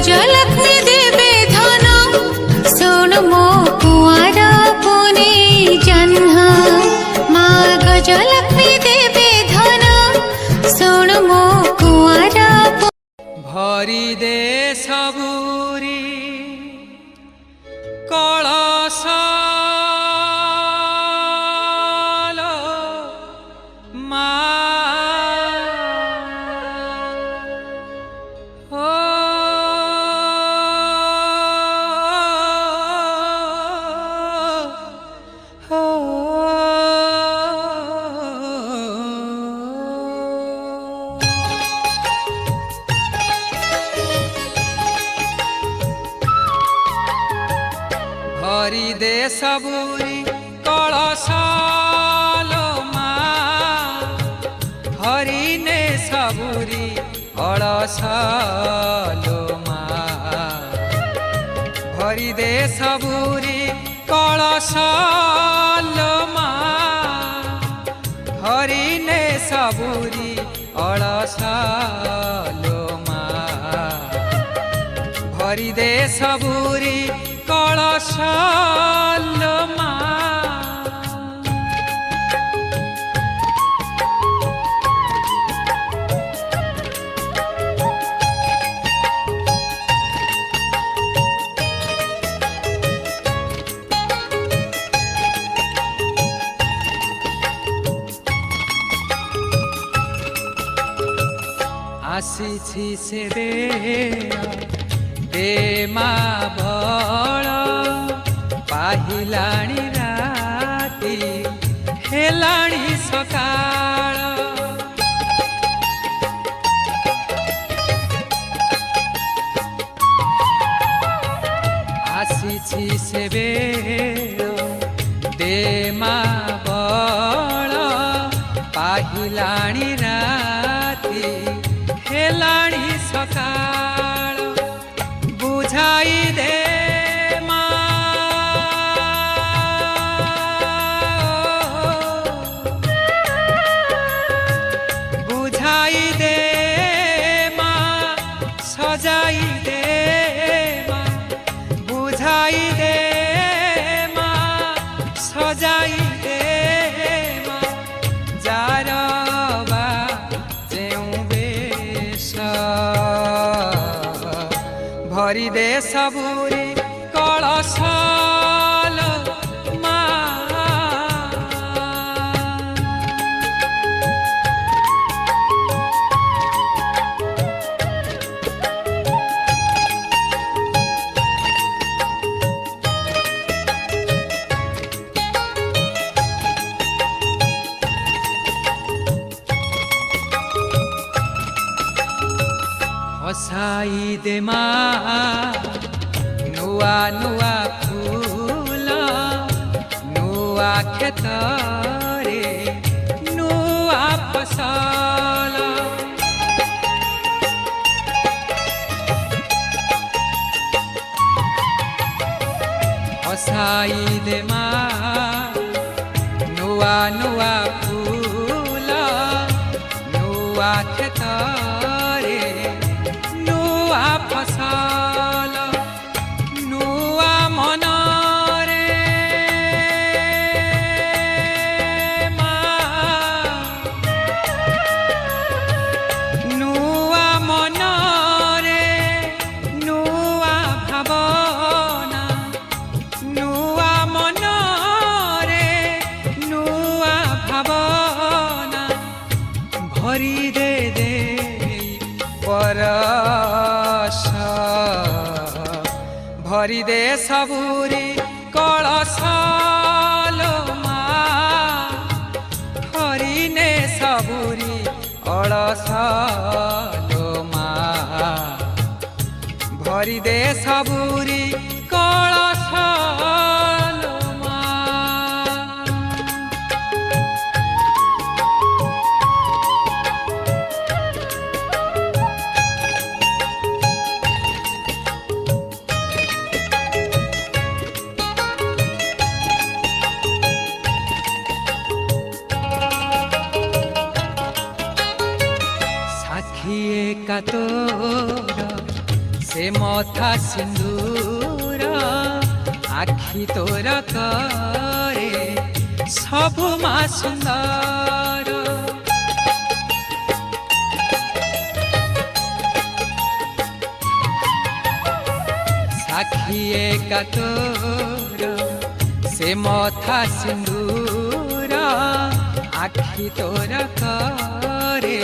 गजलक्ष्मी देवे धन सुन मो कुआर पुने जन्ह माँ गजलक्ष्मी देवे धन सुन मो कुआर भरी दे सबुरी कलश भरी दे सबुरी कलश भरी ने सबुरी कलश भरी दे सबुरी कलश भरी ने सबुरी कलश भरी दे सबुरी कलश आसी से दे माँ बड़ पाहिलाणी राती हेलाणी सकाळ आसी से दे माँ बड़ पाहिलाणी राती हेलाणी सकाळ बुझाई दे बुझाई दे माँ सजाई दे माँ बुझाई दे माँ सजाई दे माँ जारवा भरी दे सबुरी कलश हसाई दे माँ नुआ नुआ फूल नुआ खेतरे नुआ फसल हसाई दे माँ नुआ नुआ फूल नुआ खेतरे फसल नुआ मनरे नुआ मनरे नुआ भावना नुआ मनरे नुआ भावना भरी दे दे पर भरी दे सबुरी कलश भरी ने सबुरी कलश भरी दे सबुरी कलश से मथा सिंदूर आखि तोर करे सबु मा सुंदर साखी एका तोर से मथा सिंदूर आखि तोर करे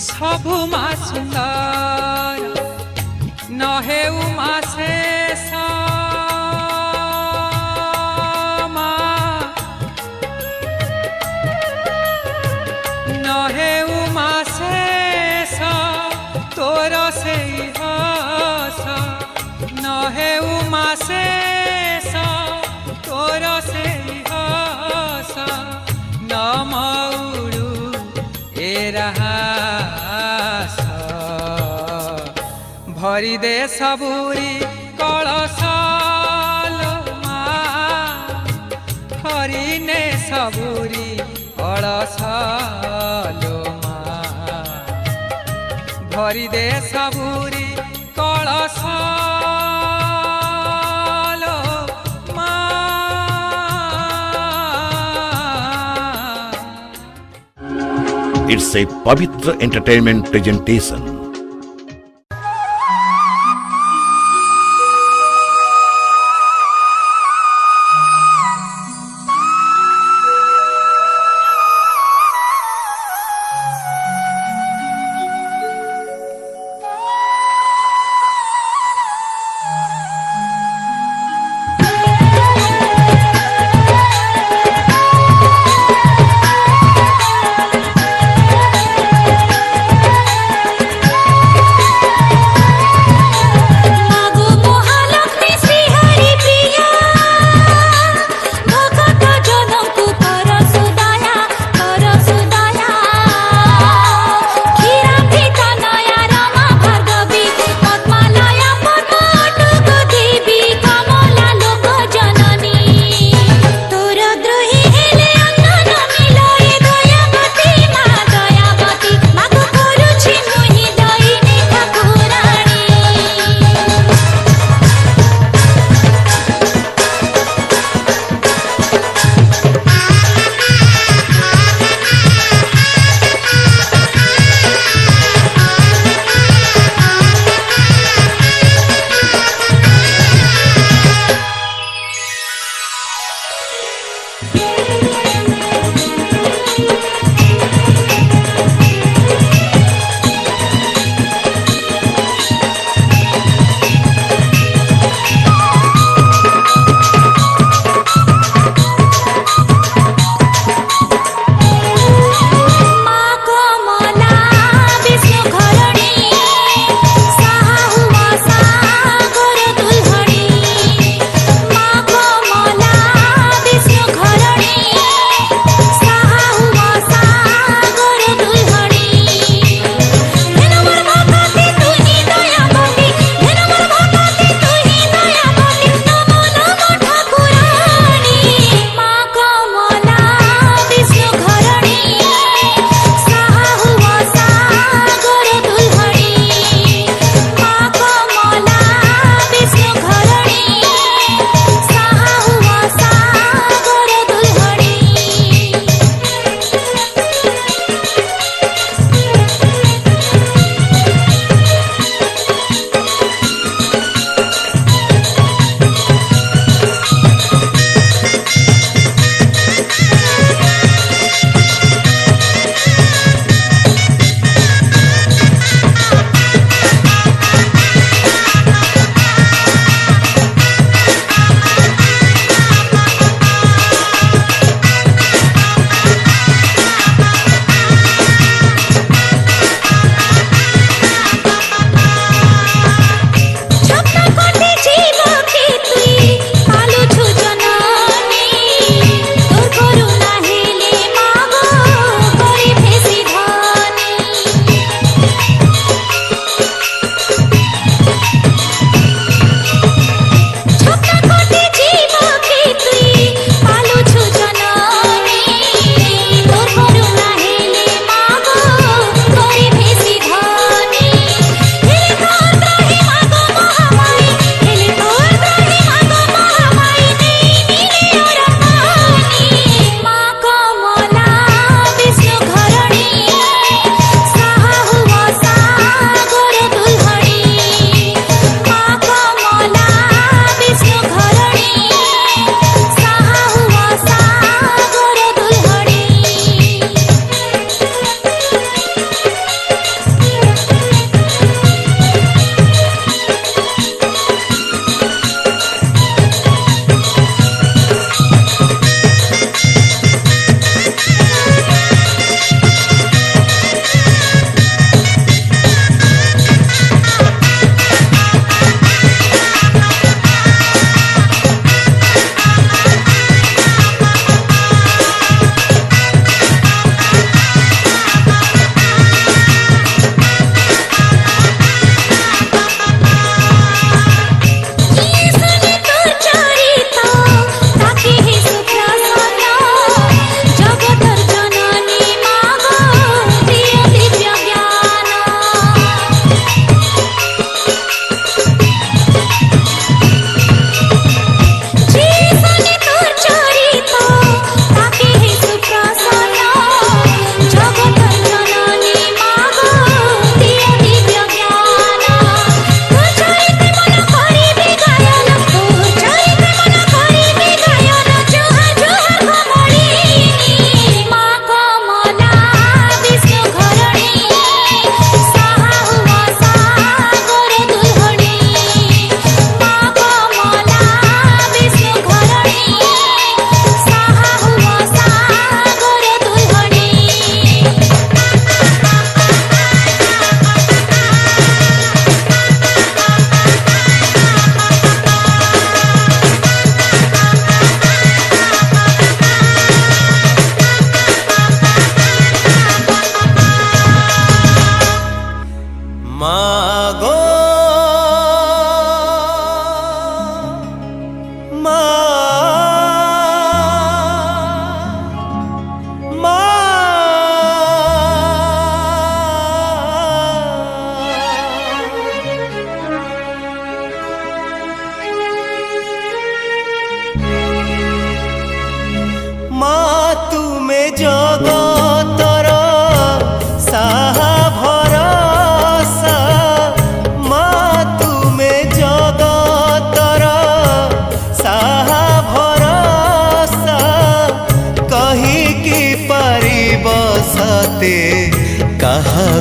सबु मा सुंदर नहे उमा शेष नहे उमा शेष तोर से हस नहे उमा शेष तोर से हस न मौड़ू ए रहास भरी दे सबुरी कलश मा हरि ने सबुरी कलश मा भरी दे सबुरी कलश मा It's a Pavitra Entertainment presentation.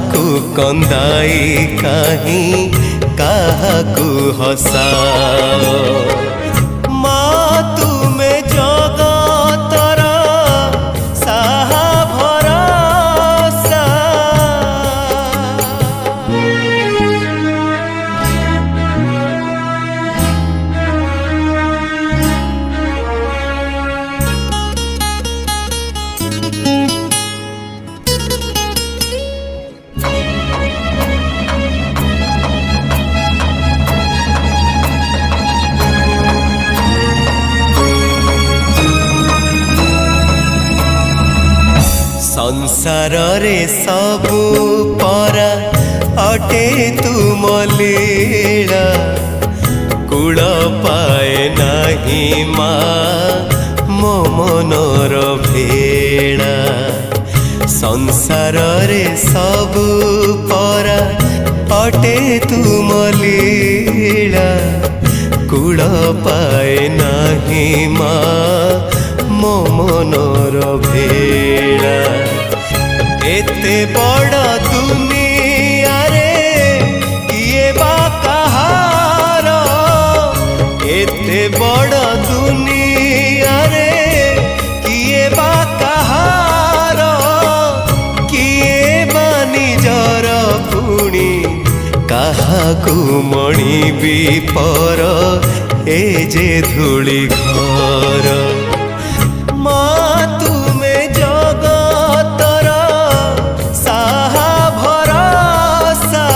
କାହାକୁ କନ୍ଦାଇ କାହିଁ କାହାକୁ ହସାଅ ମା ତୁମେ ଜଗତର ସାହା ଭରସା संसारे सबु परा अटे तुम लीला कूल पाए नहीं मा मो मनर भेड़ा संसारे सबु परा अटे तुम लीला कूल पाए नहीं मा मो मनर भेड़ा एते बड़ा दुनिया रे किए बा कहार एते बड़ा दुनिया रे किए बा कहार किए बा निजर पुणी काहाकू मणिबी पर ए जे धूली घर मा तुमे जगतर साहा भरसा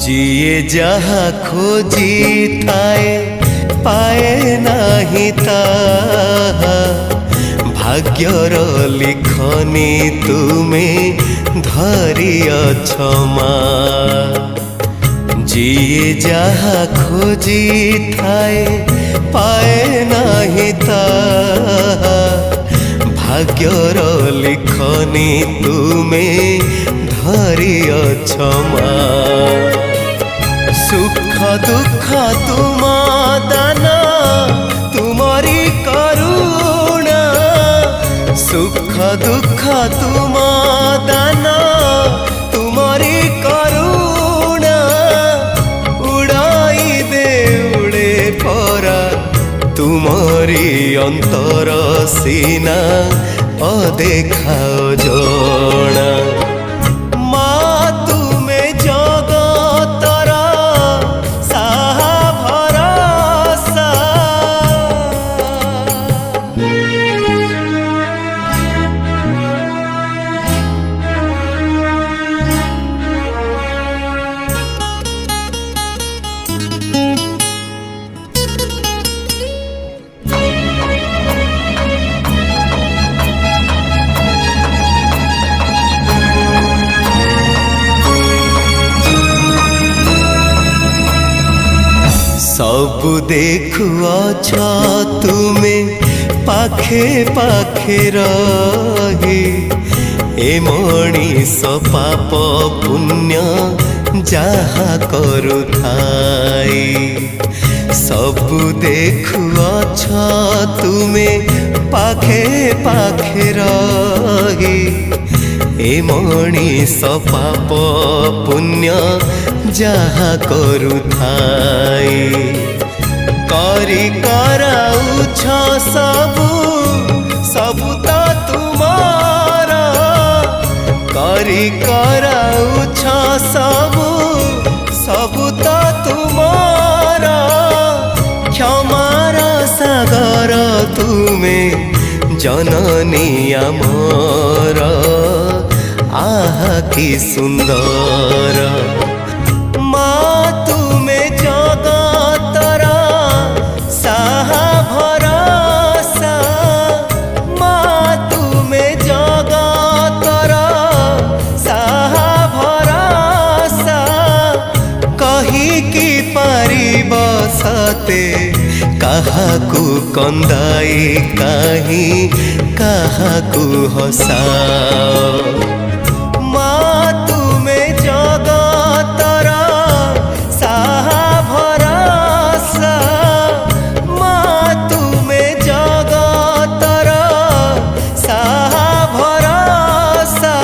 जिए जहाँ खोजी थाए पाए नाही ताहा भाग्यर लिखनी तुमे धरिअछ मा जिए जहाँ खोजी थाए पाए नाही ताहा भाग्यर लिखनी तुमे धरिअछ मा सुख दुख तुम दान तुमरी करुणा सुख दुख तुम दान तुमरी करुणा उड़ाई दे उड़े परा तुमरी अंतर सीना अदेखा जना सब देखुअछ तुमे पाखे पाखे रही ए मणिष पाप पुण्य जहा करुथाई सब देखुअछ तुमे पाखे पाखे रही ए मणिष पाप पुण्य जहा करुथाई करी कराउछ सबु सबु तो तुमार करी कराउछ सबु सबु तो तुमार क्षमार सागर तुमे जननी आमर आहा कि सुंदर मा तुमे जगतर साहा भरसा मा तुमे जगतर साहा भरसा बाटे काहाकू कंदाई काहे काहाकू हसाओ माँ तुमे जगतर साहा भरसा माँ तुमे जगतर साहा भरसा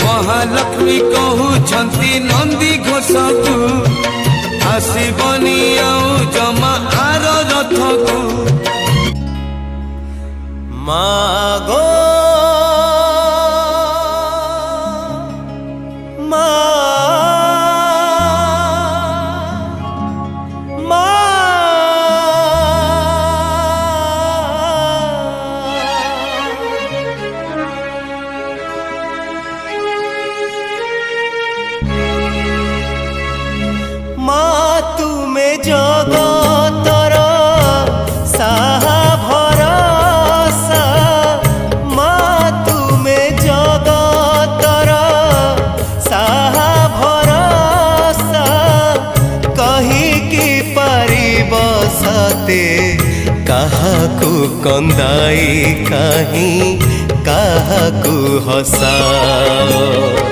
महालक्ष्मी कहूछंती नंदी घोषकू आसबनी आउ जमा आर रथकू मागो मा मा মা তুমি জগতর সাহা ভরসা মা তুমি জগতর সাহা ভরসা কহিকি পারিব সতে কাহাকু কন্দাই কাহি কাহাকু হসাও